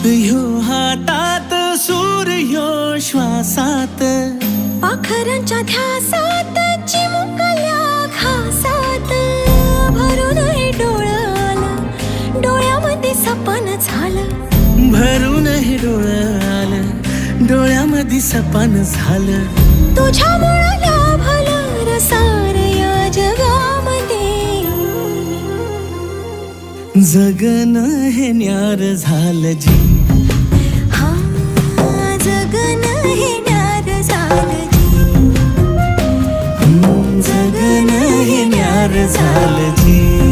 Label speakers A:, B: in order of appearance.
A: ह्यो हातात सूर्यो श्वासात,
B: पाखरांच्या ध्यासात चिमुकल्या घासात. भरून हे डोळं आलं, डोळ्यामध्ये सपन झालं.
A: भरून हे डोळं आलं, डोळ्यामध्ये सपन झालं.
B: तुझ्यामुळं लाभलं रसार या जगामध्ये.
A: जगणं हे न्यार झालं जी.
B: हा जगणं हे न्यार झालं जी.
A: जगणं हे न्यार झालं जी.